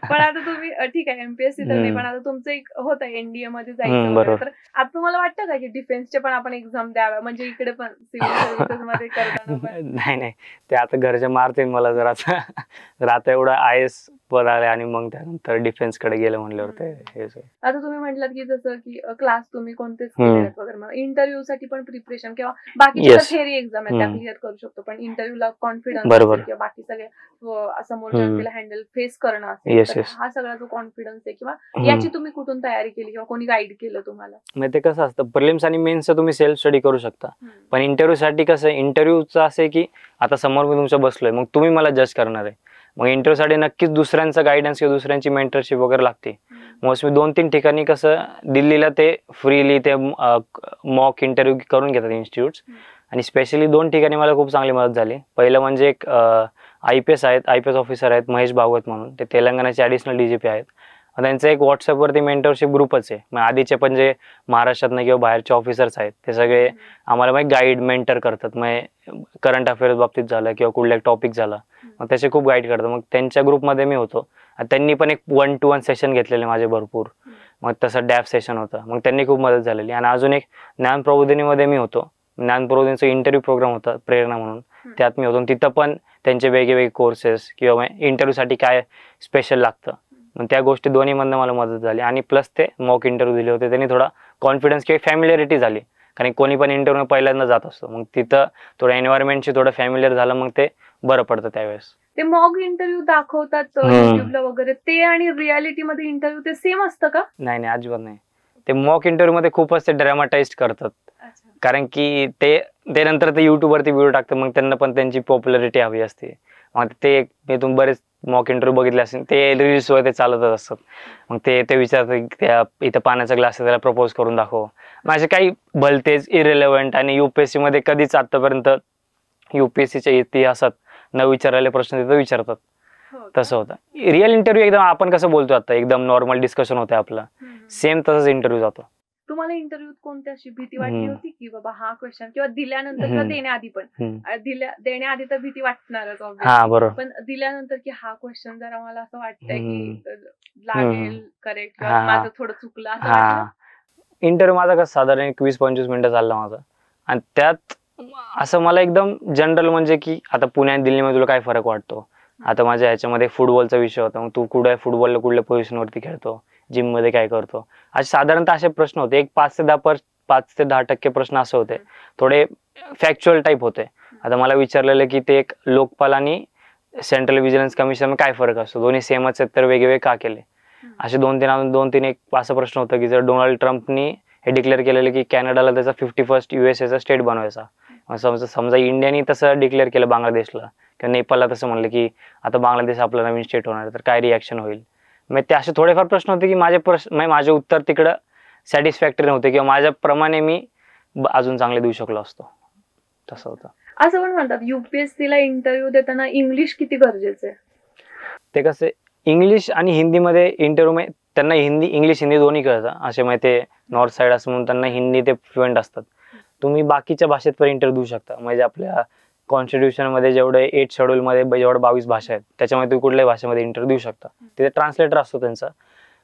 पण आता तुम्ही ठीक आहे MPSC तर नाही, पण आता तुमचं एक होतं NDA मध्ये जायचं वगैरे, तर आता तुम्हाला वाटतं का की डिफेन्सचे पण आपण एक्झाम द्याव्या, म्हणजे इकडे पण सिव्हिल सर्व्हिसेस मध्ये करताना पण? नाही, ते आता घरचे मारतील मला जर आता एवढं IAS पद आले आणि मग त्यानंतर डिफेन्स कडे गेलं म्हणल्यावर ते हेच. आता तुम्ही म्हटलात की जसं की क्लास तुम्ही कोणतेच केलेत वगैरे, इंटरव्ह्यू साठी पण प्रिपरेशन किंवा बाकीच्या थेअरी एक्झाम आहेत त्या क्लिअर करू शकतो, पण इंटरव्ह्यूला कॉन्फिडन्स किंवा बाकी सगळे समोरच्या व्यक्तीला हँडल फेस करणं असेल, हा सगळा जो कॉन्फिडन्स आहे, किंवा याची तुम्ही कुठून तयारी केली किंवा कोणी गाईड केलं तुम्हाला? मग ते कसं असतं, प्रिलिम्स आणि मेन्सचं तुम्ही सेल्फ स्टडी करू शकता, पण इंटरव्ह्यू साठी कसं, इंटरव्ह्यूचं असं आहे की आता समोर मी तुमच्या बसलोय, मग तुम्ही मला जज करणार आहे. मग इंटरव्ह्यू साठी नक्कीच दुसऱ्यांचं गायडन्स किंवा दुसऱ्यांची मेंटरशिप वगैरे लागते. मोस्टली 2-3 ठिकाणी कसं दिल्लीला ते फ्रीली ते मॉक इंटरव्ह्यू करून घेतात इन्स्टिट्यूट्स, आणि स्पेशली 2 ठिकाणी मला खूप चांगली मदत झाली. पहिलं म्हणजे एक IPS ऑफिसर आहेत महेश भागवत म्हणून, ते तेलंगणाचे ॲडिशनल DGP आहेत. त्यांचं एक व्हॉट्सअपवरती मेंटरशिप ग्रुपच आहे. मग आधीचे पण जे महाराष्ट्रातनं किंवा बाहेरचे ऑफिसर्स आहेत ते सगळे आम्हाला मग गाईड मेंटर करतात. मग करंट अफेअर्स बाबतीत झालं किंवा कुठला एक टॉपिक झाला, मग त्याचे खूप गाईड करतात. मग त्यांच्या ग्रुपमध्ये मी होतो. त्यांनी पण एक 1-to-1 सेशन घेतलेले माझे भरपूर. मग तसं डॅफ सेशन होतं, मग त्यांनी खूप मदत झालेली. आणि अजून एक ज्ञान प्रबोधिनीमध्ये मी होतो. ज्ञान प्रबोधिनीचा इंटरव्ह्यू प्रोग्राम होता प्रेरणा म्हणून, त्यात मी होतो. तिथं पण त्यांचे वेगवेगळे कोर्सेस किंवा इंटरव्ह्यूसाठी काय स्पेशल लागतं, मग त्या गोष्टी दोन्हीमधनं मला मदत झाली. आणि प्लस ते मॉक इंटरव्ह्यू दिले होते, त्यांनी थोडा कॉन्फिडन्स किंवा फॅमिलिअरिटी झाली, कारण कोणी पण इंटरव्ह्यू पहिल्यांदा जात असतो, मग तिथं थोडं एन्व्हायरमेंटशी थोडं फॅमिलियर झालं, मग ते बरं पडतं त्यावेळेस. ते मॉक इंटरव्ह्यू दाखवतात युट्यूबला वगैरे, ते आणि रियालिटी मध्ये इंटरव्ह्यू ते सेम असतं का? नाही, अजिबात नाही. ते मॉक इंटरव्ह्यू मध्ये खूपच ते ड्रामाटाइज करतात, कारण की ते नंतर ते युट्यूबवरती व्हिडिओ टाकतात, मग त्यांना पण त्यांची पॉप्युलरिटी हवी असते. मग ते मी तुम्ही बरेच मॉक इंटरव्ह्यू बघितले असेल, ते रील्स वर ते चालतच असतात. मग ते विचारतात त्या इथं पाण्याचा ग्लास आहे त्याला प्रपोज करून दाखव, माझे काही भलतेच इरिलेव्हंट. आणि UPSC मध्ये कधीच आतापर्यंत UPSCच्या इतिहासात न विचारलेले प्रश्न तिथं विचारतात, तसं होतं. रिअल इंटरव्ह्यू एकदम आपण कसं बोलतो आता, एकदम नॉर्मल डिस्कशन होतं आपलं, सेम तसंच इंटरव्ह्यू जातो. तुम्हाला इंटरव्ह्यूत कोणती अशी भीती वाटली होती की बाबा हा क्वेश्चन, किंवा दिल्यानंतर किंवा देण्याआधी पण? देण्याआधी तर भीती वाटणारच बरोबर, पण दिल्यानंतर की हा क्वेश्चन जरा मला असं वाटतंय की लागेल करेक्ट, माझं थोडं चुकलं असं वाटलं? इंटरव्ह्यू माझा कसं साधारण 20-25 मिनिटं चालला माझा, आणि त्यात असं मला एकदम जनरल, म्हणजे की आता पुणे आणि दिल्लीमध्ये तुला काय फरक वाटतो, आता माझ्या ह्याच्यामध्ये फुटबॉलचा विषय होता, मग तू फुटबॉलला कुठल्या पोझिशनवरती खेळतो, जिम मध्ये काय करतो, असे साधारणतः असे प्रश्न होते. एक 5 ते 10% प्रश्न असे होते, थोडे फॅक्च्युअल टाईप होते. आता मला विचारलेलं की ते एक लोकपाल आणि सेंट्रल व्हिजिलन्स कमिशन काय फरक असतो, दोन्ही सेमच आहेत तर वेगवेगळे का केले, असे 2-3 एक असा प्रश्न होता की जर डोनाल्ड ट्रम्पनी हे डिक्लेअर केलेलं की कॅनडाला त्याचा 51st USA स्टेट बनवायचा, समजा इंडियानी तसं डिक्लेअर केलं बांगलादेशला किंवा नेपाळला तसं म्हणलं की आता बांगलादेश आपला नवीन स्टेट होणार, तर काय रिॲक्शन होईल. मग ते असे थोडेफार प्रश्न होते की माझे उत्तर तिकडं सॅटिस्फॅक्टरी नव्हते किंवा माझ्याप्रमाणे मी अजून चांगले देऊ शकलो असतो, तसं होतं. असं पण म्हणतात UPSC ला इंटरव्ह्यू देताना इंग्लिश किती गरजेचं आहे? ते कसं इंग्लिश आणि हिंदीमध्ये इंटरव्ह्यू, त्यांना इंग्लिश हिंदी दोन्ही कळतं असे, माहिती ते नॉर्थ साईड असं म्हणून त्यांना हिंदी ते फ्लुएंट असतात. तुम्ही बाकीच्या भाषेत पण इंटरव्ह्यू देऊ शकता, म्हणजे आपल्या कॉन्स्टिट्यूशन मध्ये जेवढे 8 शेड्यूल मध्ये जेवढे 22 भाषा आहेत त्याच्यामध्ये तुम्ही कुठल्याही भाषेमध्ये इंटरव्ह्यू देऊ शकता, तिथे ट्रान्सलेटर असतो त्यांचा.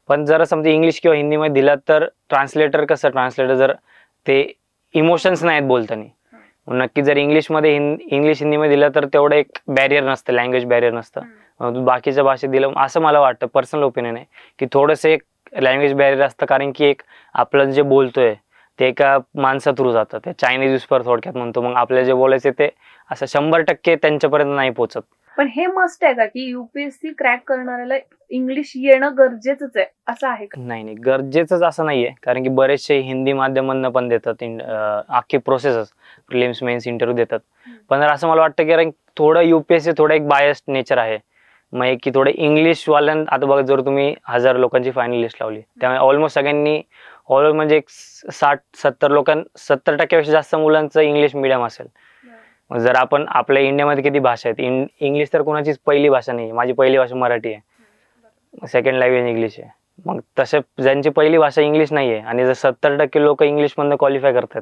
पण जर समजा इंग्लिश किंवा हिंदीमध्ये दिला तर ट्रान्सलेटर जर ते इमोशन्स नाहीत बोलताना, नक्की जर इंग्लिश हिंदीमध्ये दिलं तर तेवढं एक बॅरियर नसतं, लँग्वेज बॅरियर नसतं. बाकीच्या भाषेत दिलं असं मला वाटतं, पर्सनल ओपिनियन आहे की थोडंसं एक लँग्वेज बॅरियर असतं, कारण की एक आपलं जे बोलतोय ते एका माणसा थ्रू जातं, ते चायनीज विस्पर थोडक्यात म्हणतो, मग आपल्याला जे बोलायचं ते असं 100% त्यांच्यापर्यंत नाही पोहोचत. पण हे मस्ट आहे का की UPSC क्रॅक करणाऱ्याला इंग्लिश येणं गरजेचंच आहे असं आहे का? नाही नाही, गरजेचंच असं नाहीये, कारण की बरेचसे हिंदी माध्यमांना पण देतात अख्खी प्रोसेस, प्रिलिम्स मेन्स इंटरव्ह्यू देतात. पण असं मला वाटतं की थोडं UPSC थोडं एक बायस्ड नेचर आहे. मग एक की थोडं इंग्लिश वाल्यां, आता बघा जर तुम्ही 1000 लोकांची फायनल लिस्ट लावली त्यामुळे ऑलमोस्ट सगळ्यांनी म्हणजे एक 60-70% जास्त मुलांचं इंग्लिश मिडियम असेल. मग जर आपण आपल्या इंडियामध्ये किती भाषा आहेत, इंग्लिश तर कोणाचीच पहिली भाषा नाही, माझी पहिली भाषा मराठी आहे, सेकंड लँग्वेज इंग्लिश आहे. मग तसे ज्यांची पहिली भाषा इंग्लिश नाहीये आणि जर 70% लोक इंग्लिश मधनं क्वालिफाय करतात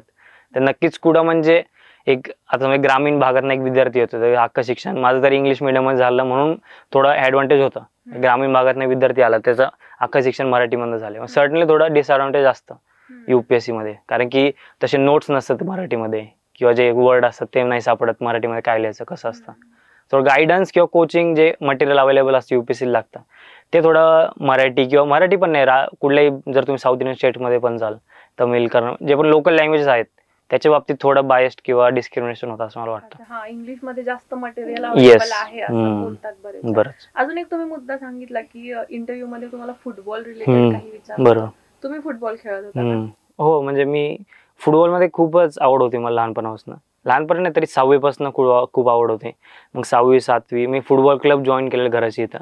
तर नक्कीच कुठं म्हणजे एक, आता मी ग्रामीण भागातनं एक विद्यार्थी होतो, हक्क शिक्षण माझं तर इंग्लिश मिडियमच झालं म्हणून थोडं ऍडव्हान्टेज होतं. ग्रामीण भागातनं विद्यार्थी आला त्याचं हक्क शिक्षण मराठीमधनं झाले. सर्टनली थोडं डिसएडव्हान्टेज असतं UPSC मध्ये, कारण की तसे नोट्स नसतात मराठीमध्ये किंवा जे वर्ड असतात ते नाही सापडत मराठीमध्ये काय लिहायचं कसं असतं. थोडं गायडन्स किंवा कोचिंग जे मटेरियल अवेलेबल असतं UPSC लागतं ते थोडं मराठी किंवा मराठी पण नाही, कुठल्याही जर तुम्ही साऊथ इंडियन स्टेटमध्ये पण जाल, तमिळ, कन्नड जे पण लोकल लँग्वेजेस आहेत त्याच्या बाबतीत थोडं बायस्ड किंवा डिस्क्रिमिनेशन होतं असं मला वाटतं. हा, इंग्लिश मध्ये जास्त मटेरियल अवेलेबल आहे असं बोलतात बरेच. बरं, अजून एक तुम्ही मुद्दा सांगितला की इंटरव्ह्यू मध्ये तुम्हाला फुटबॉल रिलेटेड काही विचारलं. बरोबर. तुम्ही फुटबॉल खेळत होता का? हो, म्हणजे मी फुटबॉलमध्ये खूपच आवड होती मला लहानपणापासून. लहानपणी नाही तरी 6वी पासून खूप आवड होती. मग 6वी 7वी मी फुटबॉल क्लब जॉईन केलेलं घराची इथं.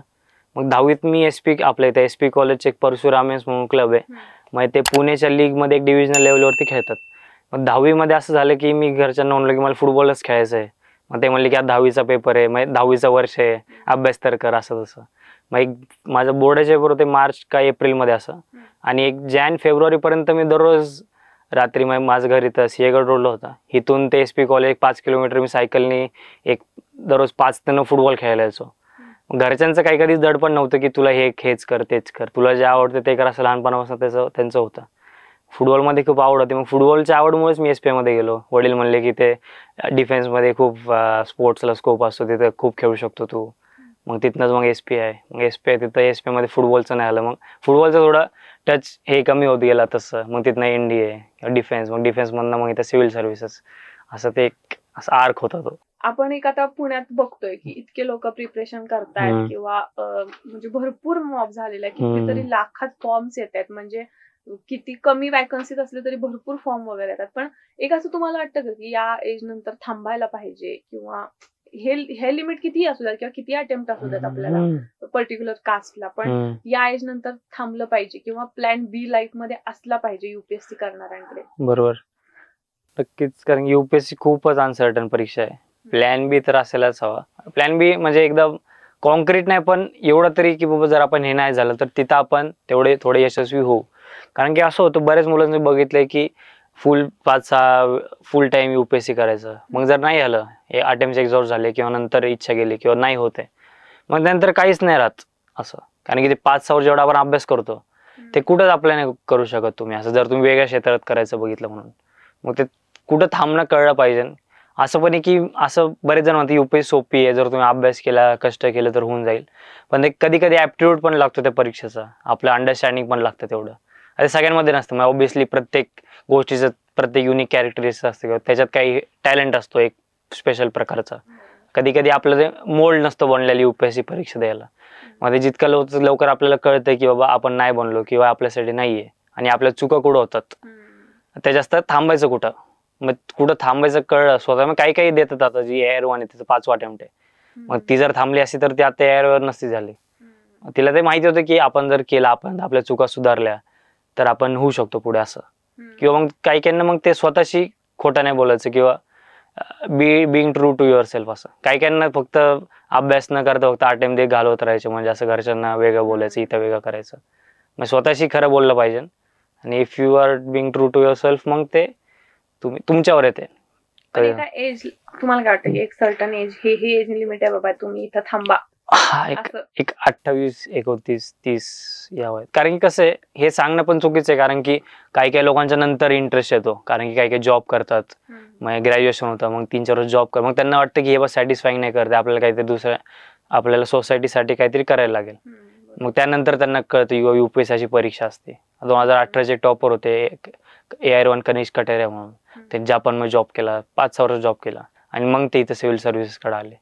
मग 10वीत मी आपल्या इथे SP कॉलेजचे एक परशुरामेन्स म्हणून क्लब आहे, मग ते पुण्याच्या लीग मध्ये एक डिव्हिजनल लेवलवरती खेळतात. मग 10वी मध्ये असं झालं की मी घरच्यांना म्हणलं की मला फुटबॉलच खेळायचं आहे. मग ते म्हणले की 10वीचा पेपर आहे, मग 10वीचं वर्ष आहे, अभ्यास तर कर, असं तसं. मग एक माझं बोर्डाचे पेपर होते मार्च का एप्रिलमध्ये असं, आणि एक जानेवारी-फेब्रुवारी पर्यंत मी दररोज रात्री माझं घर इथं सिंहगड रोडला होता, इथून ते SP कॉलेज 5 किलोमीटर मी सायकलने एक दररोज 5 ते 9 फुटबॉल खेळायला यायचो. घरच्यांचं काही कधीच दडपण नव्हतं की तुला हेच कर तेच कर, तुला जे आवडतं ते कर, असं लहानपणापासून त्यांचं होतं. फुटबॉलमध्ये खूप आवड होती. मग फुटबॉलच्या आवडमुळेच मी SP मध्ये गेलो. वडील म्हणले की ते डिफेन्समध्ये खूप स्पोर्ट्सला स्कोप असतो, तिथे खूप खेळू शकतो तू. मग तिथनंच मग SP आहे, मग SP आहे, तिथं SP मध्ये फुटबॉलचं नाही आलं. मग फुटबॉलचं थोडं टच हे कमी होत गेला तसं. मग तिथनं NDA डिफेन्स, मग डिफेन्समधनं मग इथं सिव्हिल सर्व्हिसेस, असं ते एक असं आर्क होता तो. आपण एक आता पुण्यात बघतोय की इतके लोक प्रिपरेशन करतायत किंवा म्हणजे भरपूर मॉब झालेला आहे, कितीतरी लाखात फॉर्म्स येत आहेत, म्हणजे किती कमी वॅकन्सीज असले तरी भरपूर फॉर्म वगैरे येतात. पण एक असं तुम्हाला वाटतं का की या एज नंतर थांबायला पाहिजे, किंवा हे लिमिट किती असू द्यात किंवा किती अटेम्प्ट असू द्यात आपल्याला पर्टिक्युलर कास्टला, पण या एज नंतर थांबलं पाहिजे किंवा प्लॅन B लाईफ मध्ये असला पाहिजे UPSC करणाऱ्यांकडे? बरोबर, नक्कीच, कारण UPSC खूपच अनसर्टन परीक्षा आहे. प्लॅन B तर असायलाच हवा. प्लॅन B म्हणजे एकदम कॉन्क्रीट नाही, पण एवढं तरी की बाबा जर आपण हे नाही झालं तर तिथं आपण थोडे यशस्वी होऊ. कारण की असं होतं, बऱ्याच मुलांनी बघितलंय की फुल टाइम UPSC करायचं, मग जर नाही आलं, हे अटेम्प्ट एक्झॉस्ट झाले किंवा नंतर इच्छा गेली किंवा नाही होते, मग त्यानंतर काहीच नाही राहत असं. कारण की ते 5 वर्ष जेवढा आपण अभ्यास करतो ते कुठंच आपल्याला नाही करू शकत तुम्ही, असं जर तुम्ही वेगळ्या क्षेत्रात करायचं बघितलं म्हणून. मग ते कुठं थांबणं कळलं पाहिजे. असं पण आहे की असं बरेच जण म्हणतात UPSC सोपी आहे, जर तुम्ही अभ्यास केला, कष्ट केलं तर होऊन जाईल. पण ते कधी कधी ऍप्टिट्यूड पण लागतो त्या परीक्षेचा, आपलं अंडरस्टँडिंग पण लागतं तेवढं. अरे सगळ्यांमध्ये नसतं, मग ऑब्व्हियसली प्रत्येक गोष्टीचं प्रत्येक युनिक कॅरेक्टरिस्टिक असतं किंवा त्याच्यात काही टॅलेंट असतो एक स्पेशल प्रकारचा. कधी कधी आपलं ते मोल्ड नसतं बनलेली UPSC परीक्षा द्यायला. मग ते जितकं लवकर आपल्याला कळतंय की बाबा आपण नाही बनलो किंवा आपल्यासाठी नाहीये आणि आपल्या चुका कुठं होतात, त्याच्यात थांबायचं कुठं. मग कुठं थांबायचं कळलं स्वतः, मग काही देतात. आता जी AIR-1 आहे तिचं 5वा अटेम्प्ट आहे, मग ती जर थांबली असती तर ती आता AIR-1 नसती झाली. तिला ते माहिती होतं की आपण जर केलं, आपण आपल्या चुका सुधारल्या तर आपण होऊ शकतो पुढे असं. किंवा मग काही मग ते स्वतःशी खोटं नाही बोलायचं किंवा being true to yourself असं. काही फक्त अभ्यास न करता फक्त अटेम्प्ट घालवत राहायचे, म्हणजे असं घरच्यांना वेगळं बोलायचं, इथं वेगळं करायचं. मग स्वतःशी खरं बोललं पाहिजे. आणि if you are being true to yourself, मग ते तुमच्यावर येते. एज तुम्हाला काय वाटतं, एक सर्टन एज हे एज लिमिट आहे बाबा, तुम्ही इथं थांबा? एक 28, 29, 30 या वयात. कारण की कसं आहे, हे सांगणं पण चुकीचं आहे, कारण की काही लोकांच्या नंतर इंटरेस्ट येतो, कारण की काही जॉब करतात, मग ग्रॅज्युएशन होतं, मग 3-4 वर्ष जॉब कर, मग त्यांना वाटतं की हे बस सॅटिस्फाईंग नाही करते, आपल्याला काहीतरी दुसरं, आपल्याला सोसायटीसाठी काहीतरी करायला लागेल. मग त्यानंतर त्यांना कळतं UPSC परीक्षा असते. 2018चे टॉपर होते AIR-1 कनिष्क कटेरिया म्हणून, ते जापानमध्ये जॉब केला, 5-6 वर्ष जॉब केला आणि मग ते इथं सिव्हिल सर्व्हिसेस कडे आले.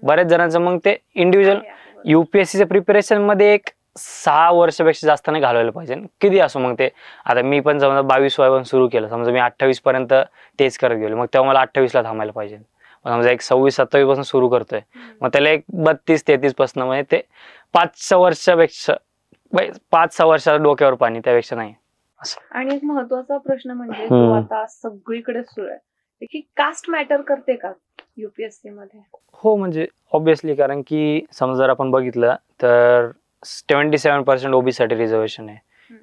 बऱ्याच जणांचं मग ते इंडिव्हिज्युअल UPSCच्या प्रिपरेशन मध्ये एक 6 वर्षापेक्षा जास्त नाही घालवायला पाहिजे. किती असो मग ते, आता मी पण समजा 22 वयापासून सुरू केलं, समजा मी 28 पर्यंत तेच करत गेलो, मग तेव्हा मला 28ला थांबायला पाहिजे. समजा एक 26-27 पासून सुरू करतोय, मग त्याला एक 32-33 पासून म्हणजे ते 5-6 वर्षापेक्षा 5-6 वर्षाला डोक्यावर पाणी, त्यापेक्षा नाही. आणि एक महत्वाचा प्रश्न म्हणजे हम्म. तो आता सगळीकडे सुरू आहे की कास्ट मॅटर करते का युपीएससी मध्ये? हो, म्हणजे ऑब्विसली, कारण की समजा जर आपण बघितलं तर 77% ओबी साठी रिझर्वेशन आहे.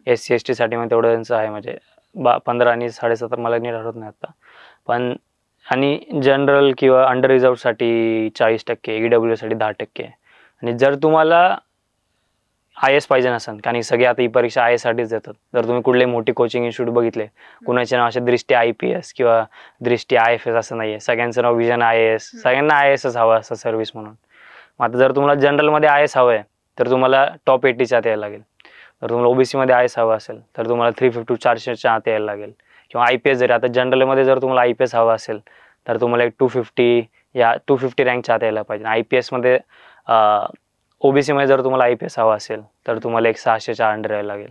SC ST साठी मग तेवढं त्यांचं आहे, म्हणजे 15 आणि 17.5 मला नीट आठवत नाही आता. पण आणि जनरल किंवा अंडर रिझर्व साठी 40%, EWS साठी 10%. आणि जर तुम्हाला IS पाहिजे नसेल, कारण सगळे आता ही परीक्षा IS साठीच देतात. जर तुम्ही कुठलेही मोठी कोचिंग इन्स्टिट्यूट बघितले, कुणाचे नाव असे दृष्टी IPS किंवा दृष्टी IFS असं नाहीये, सगळ्यांचं नाव विजन IAS, सगळ्यांना IASच हवं असं सर्व्हिस म्हणून. मग आता जर तुम्हाला जनरलमध्ये IS हवंय तर तुम्हाला टॉप 80च्या आत यायला लागेल. जर तुम्हाला ओबीसी मध्ये IS हवं असेल तर तुम्हाला 350-400च्या आत यायला लागेल. किंवा IPS जरी, आता जनरलमध्ये जर तुम्हाला IPS हवं असेल तर तुम्हाला एक 250 या 250 रँकच्या आत यायला पाहिजे. IPS मध्ये ओबीसी मध्ये जर तुम्हाला IPS हवा असेल तर तुम्हाला एक 600च्या अंडर यायला लागेल.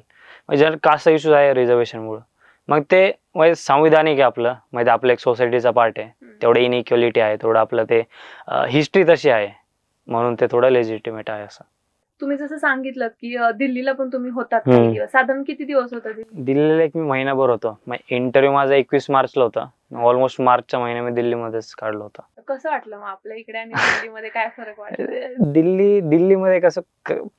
म्हणजे कास्ट इश्यूज आहे रिझर्वेशनमुळे. मग ते म्हणजे संविधानिक आहे आपलं, म्हणजे आपलं एक सोसायटीचा पार्ट आहे, तेवढं इनइक्वलिटी आहे, थोडं आपलं ते हिस्ट्री तशी आहे, म्हणून ते थोडं लेजिटिमेट आहे असं. तुम्ही जसं सांगितलं की दिल्लीला पण तुम्ही होतात काही दिवस, साधारण किती दिवस होता दिल्लीला? एक मी महिनाभर होतो. इंटरव्ह्यू माझा 21 मार्चला होता. ऑलमोस्ट मार्चच्या महिन्यामध्ये दिल्लीमध्येच काढलं होतं. कसं वाटलं मग आपल्या इकडे आणि दिल्लीमध्ये काय फरक वाटला? दिल्लीमध्ये कसं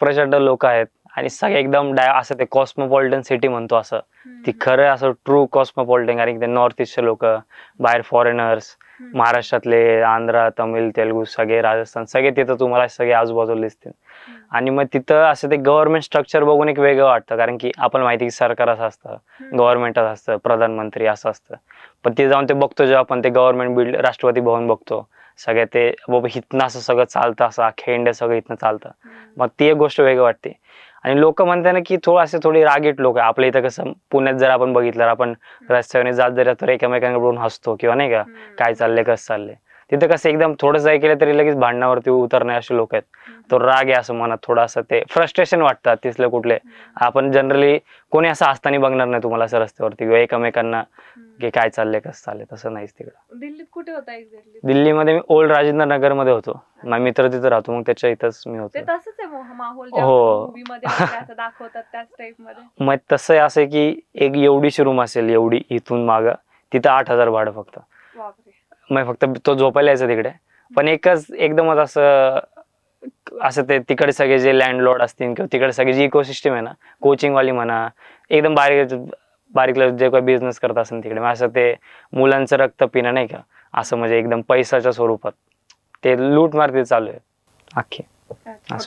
प्रचंड लोक आहेत आणि सगळे एकदम असं ते कॉस्मोपॉलिटन सिटी म्हणतो असं, ती खरं असं ट्रू कॉस्मोपॉलिटन, कारण की ते नॉर्थ ईस्टचे लोक, बाहेर फॉरेनर्स, महाराष्ट्रातले, आंध्र, तमिळ, तेलुगू, सगळे, राजस्थान, सगळे तिथं तुम्हाला सगळे आजूबाजूला दिसतील. आणि मग तिथं असं ते गव्हर्नमेंट स्ट्रक्चर बघून एक वेगळं वाटतं, कारण की आपण माहिती की सरकार असं असतं, गव्हर्नमेंट असतं, प्रधानमंत्री असं असतं. पण ते जाऊन ते बघतो जेव्हा आपण ते गव्हर्नमेंट बिल्ड, राष्ट्रपती भवन बघतो, सगळं ते बाबा हितनं असं सगळं चालतं, असं अख्खे इंडिया सगळं इथनं चालतं, मग ती एक गोष्ट वेगळी वाटते. आणि लोक म्हणतात ना की थोडी रागीट लोक आहे. आपल्या इथं कसं पुण्यात जर आपण बघितलं, आपण रस्त्याने जात जरी तर एकमेकांकडे बघून हसतो किंवा नाही का, काय चाललंय कसं चाललंय. तिथं कसं एकदम थोडंसं ऐकलं तरी लगेच भांडणावरती उतरणे असे लोक आहेत. तो राग आहे असं मनात, थोडासा ते फ्रस्ट्रेशन वाटतात तिथले कुठले. आपण जनरली कोणी असं हसताना बघणार नाही तुम्हाला असं रस्त्यावरती किंवा एकमेकांना की काय चाललंय कसं चाललंय, तसं नाहीच तिकडं. दिल्लीत कुठे होता एक्झॅक्टली? दिल्लीमध्ये मी ओल्ड राजेंद्र नगर मध्ये होतो. माझा मित्र तिथं राहतो, मग त्याच्या इथंच मी होतो. तसंच आहे माहोल हो. मूवी मध्ये असं दाखवतात त्याच टाइप मध्ये. मग तसं आहे असं की एक एवढीशी रूम असेल, एवढी इथून मागं, तिथं 8,000 भाडं फक्त. मग फक्त तो झोपायला यायचा तिकडे. पण एकदमच असं ते तिकडे सगळे जे लँडलॉर्ड असतील किंवा तिकडे सगळी जी इकोसिस्टम आहे ना, कोचिंग वाली म्हणा, एकदम बारीक जे काही बिझनेस करत असेल तिकडे, मग असं ते मुलांचं रक्त पिणं नाही का, असं म्हणजे एकदम पैशाच्या स्वरूपात ते लूटमार ते चालू आहे अख्खे.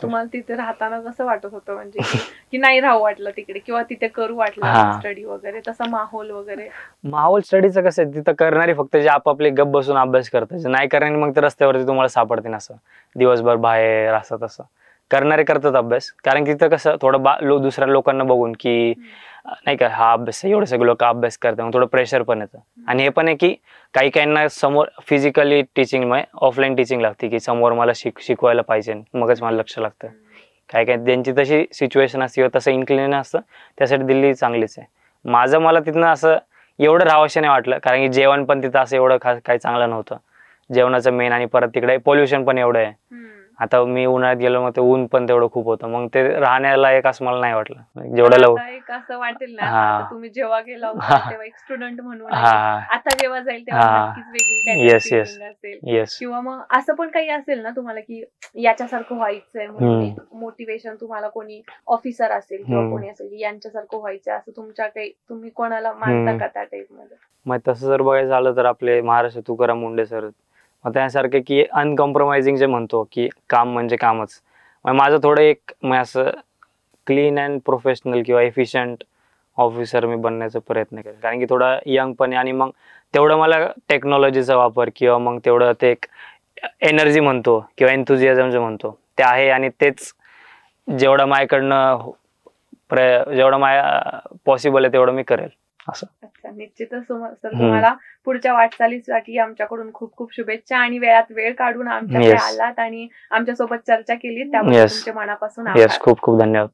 तुम्हाला तिथे राहताना कसं वाटत होतं, म्हणजे की नाही राहू वाटलं तिकडे किंवा तिथे करू वाटलं स्टडी वगैरे, तसा माहोल वगैरे? माहोल स्टडीचं कसं आहे, तिथं करणारी फक्त जे आपापले गप बसून अभ्यास करतात, जे नाही करणारी मग ते रस्त्यावरती तुम्हाला सापडतील, असं दिवसभर बाहेर असं तसं. करणारे करतात अभ्यास, कारण की तिथं कसं थोडं दुसऱ्या लोकांना बघून की नाही का हा अभ्यास, एवढे सगळे लोक अभ्यास करतात, मग थोडं प्रेशर पण येतं. आणि हे पण आहे की काही काहींना समोर फिजिकली टीचिंग म्हणजे ऑफलाईन टीचिंग लागते, की समोर मला शिकवायला पाहिजे, मगच मला लक्ष लागतं. काही ज्यांची तशी सिच्युएशन असते किंवा तसं इन्क्लिनेशन असतं, त्यासाठी दिल्ली चांगलीच आहे. मला तिथनं असं एवढं राहावंसं नाही वाटलं, कारण की जेवण पण तिथं असं एवढं काही चांगलं नव्हतं, जेवणाचं मेन. आणि परत तिकडे पोल्युशन पण एवढं आहे. आता मी उन्हाळ्यात गेलो, मग ते ऊन पण तेवढं खूप होतं, मग ते राहण्याला एक असं मला नाही वाटलं जेवढं एक असं वाटेल ना, तुम्ही जेव्हा गेला होता तेव्हा एक स्टुडंट म्हणून, आता जेव्हा जाईल तेव्हा नक्कीच वेगळी असेल. किंवा मग असं पण काही असेल ना तुम्हाला की याच्यासारखं व्हायचंय म्हणून मोटिवेशन, तुम्हाला कोणी ऑफिसर असेल किंवा कोणी असेल की यांच्यासारखं व्हायचं, असं तुमच्या काही तुम्ही कोणाला मानता का त्या टाईप मध्ये? मग तसं जर बघायचं झालं तर आपले महाराष्ट्र तुकाराम मुंडे सर, मग त्यासारखे की अनकॉम्प्रोमाइजिंग जे म्हणतो की काम म्हणजे कामच. मग माझं थोडं एक असं क्लीन अँड प्रोफेशनल किंवा एफिशियंट ऑफिसर मी बनण्याचा प्रयत्न केला, कारण की थोडं यंग पण, आणि मग तेवढं मला टेक्नॉलॉजीचा वापर किंवा मग तेवढं ते एक एनर्जी म्हणतो किंवा एन्थुझियाझम जे म्हणतो ते आहे, आणि तेच जेवढं माझ्याकडनं पॉसिबल आहे तेवढं मी करेल असं. अच्छा, निश्चितच सर तुम्हाला पुढच्या वाटचालीसाठी आमच्याकडून खूप खूप शुभेच्छा, आणि वेळात वेळ काढून आमच्याकडे आलात आणि आमच्यासोबत चर्चा केली त्याबद्दल तुमच्या मनापासून आभार. खूप खूप धन्यवाद.